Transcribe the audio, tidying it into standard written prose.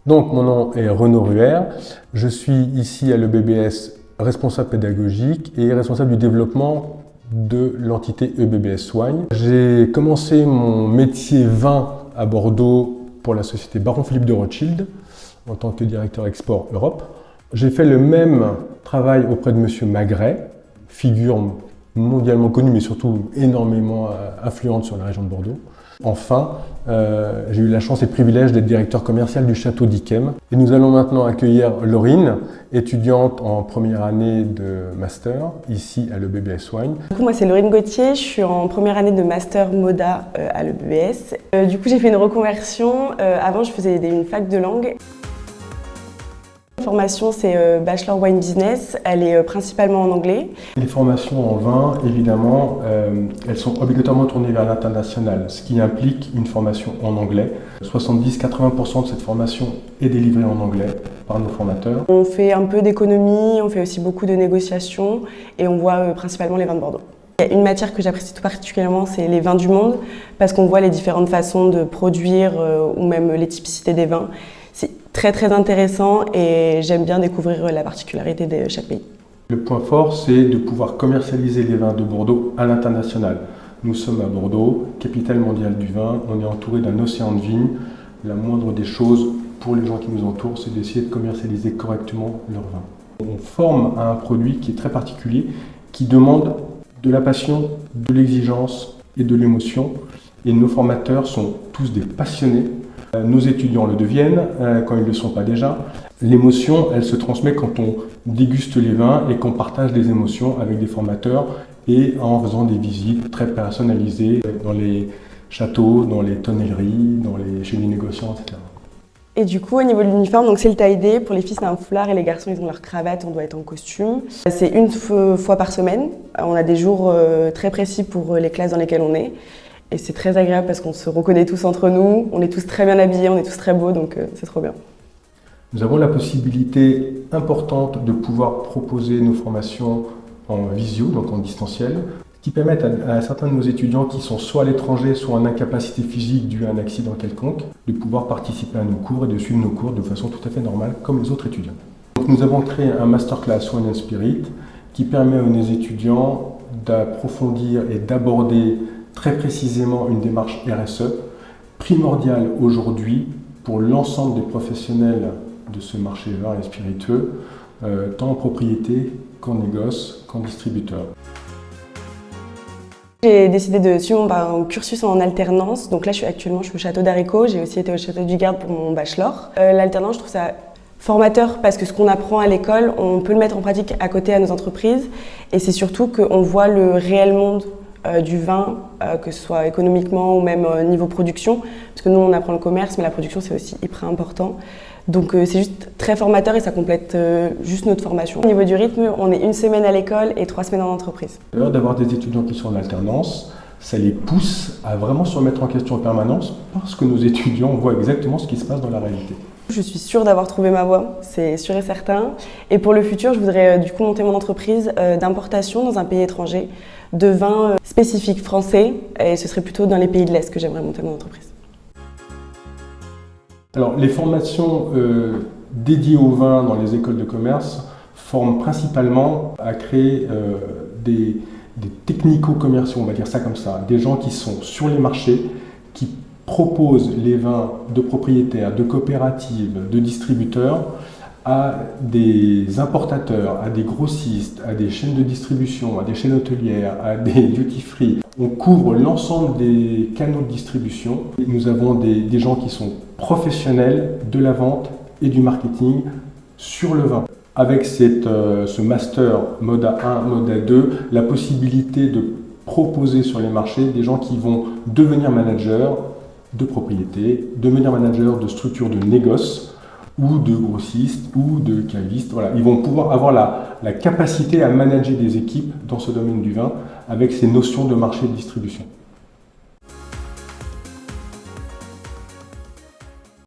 Donc, mon nom est Renaud Ruher. Je suis ici à l'EBBS responsable pédagogique et responsable du développement de l'entité EBBS Wine. J'ai commencé mon métier vin à Bordeaux pour la société Baron Philippe de Rothschild en tant que directeur export Europe. J'ai fait le même travail auprès de Monsieur Magret, figure mondialement connue mais surtout énormément influente sur la région de Bordeaux. Enfin, j'ai eu la chance et le privilège d'être directeur commercial du château d'Yquem. Et nous allons maintenant accueillir Laurine, étudiante en première année de master, ici à l'EBBS Wine. Du coup, moi c'est Laurine Gauthier, je suis en première année de master Moda à l'EBBS. Du coup, j'ai fait une reconversion. Avant, je faisais une fac de langue. La formation, c'est Bachelor Wine Business. Elle est principalement en anglais. Les formations en vin, évidemment, elles sont obligatoirement tournées vers l'international, ce qui implique une formation en anglais. 70-80% de cette formation est délivrée en anglais par nos formateurs. On fait un peu d'économie, on fait aussi beaucoup de négociations et on voit principalement les vins de Bordeaux. Il y a une matière que j'apprécie tout particulièrement, c'est les vins du monde, parce qu'on voit les différentes façons de produire ou même les typicités des vins. C'est très intéressant et j'aime bien découvrir la particularité de chaque pays. Le point fort, c'est de pouvoir commercialiser les vins de Bordeaux à l'international. Nous sommes à Bordeaux, capitale mondiale du vin, on est entouré d'un océan de vignes. La moindre des choses pour les gens qui nous entourent, c'est d'essayer de commercialiser correctement leur vin. On forme à un produit qui est très particulier, qui demande de la passion, de l'exigence et de l'émotion. Et nos formateurs sont tous des passionnés. Nos étudiants le deviennent quand ils ne le sont pas déjà. L'émotion, elle se transmet quand on déguste les vins et qu'on partage des émotions avec des formateurs et en faisant des visites très personnalisées dans les châteaux, dans les tonnelleries, chez les négociants, etc. Et du coup, au niveau de l'uniforme, c'est le tie-dye. Pour les filles, c'est un foulard et les garçons, ils ont leur cravate, on doit être en costume. C'est une fois par semaine. On a des jours très précis pour les classes dans lesquelles on est. Et c'est très agréable parce qu'on se reconnaît tous entre nous, on est tous très bien habillés, on est tous très beaux, donc c'est trop bien. Nous avons la possibilité importante de pouvoir proposer nos formations en visio, donc en distanciel, qui permettent à certains de nos étudiants qui sont soit à l'étranger, soit en incapacité physique due à un accident quelconque, de pouvoir participer à nos cours et de suivre nos cours de façon tout à fait normale, comme les autres étudiants. Donc nous avons créé un masterclass Wine & Spirit qui permet à nos étudiants d'approfondir et d'aborder très précisément une démarche RSE, primordiale aujourd'hui pour l'ensemble des professionnels de ce marché vin et spiritueux, tant en propriété qu'en négoce, qu'en distributeur. J'ai décidé de suivre mon cursus en alternance, donc là je suis au château d'Haricot, j'ai aussi été au château du Gard pour mon bachelor. L'alternance, je trouve ça formateur parce que ce qu'on apprend à l'école, on peut le mettre en pratique à côté à nos entreprises et c'est surtout qu'on voit le réel monde du vin, que ce soit économiquement ou même niveau production, parce que nous on apprend le commerce mais la production c'est aussi hyper important. Donc c'est juste très formateur et ça complète juste notre formation. Au niveau du rythme, on est une semaine à l'école et 3 semaines en entreprise. D'avoir des étudiants qui sont en alternance, ça les pousse à vraiment se remettre en question en permanence parce que nos étudiants voient exactement ce qui se passe dans la réalité. Je suis sûre d'avoir trouvé ma voie, c'est sûr et certain. Et pour le futur, je voudrais du coup monter mon entreprise d'importation dans un pays étranger de vins spécifiques français et ce serait plutôt dans les pays de l'Est que j'aimerais monter mon entreprise. Alors, les formations dédiées au vin dans les écoles de commerce forment principalement à créer des technico-commerciaux, on va dire ça comme ça, des gens qui sont sur les marchés, qui proposent les vins de propriétaires, de coopératives, de distributeurs à des importateurs, à des grossistes, à des chaînes de distribution, à des chaînes hôtelières, à des duty-free. On couvre l'ensemble des canaux de distribution. Nous avons des gens qui sont professionnels de la vente et du marketing sur le vin. Avec ce master Moda 1, Moda 2, la possibilité de proposer sur les marchés des gens qui vont devenir managers de propriété, devenir managers de structures de négoce, ou de grossistes, ou de cavistes. Voilà. Ils vont pouvoir avoir la capacité à manager des équipes dans ce domaine du vin avec ces notions de marché et de distribution.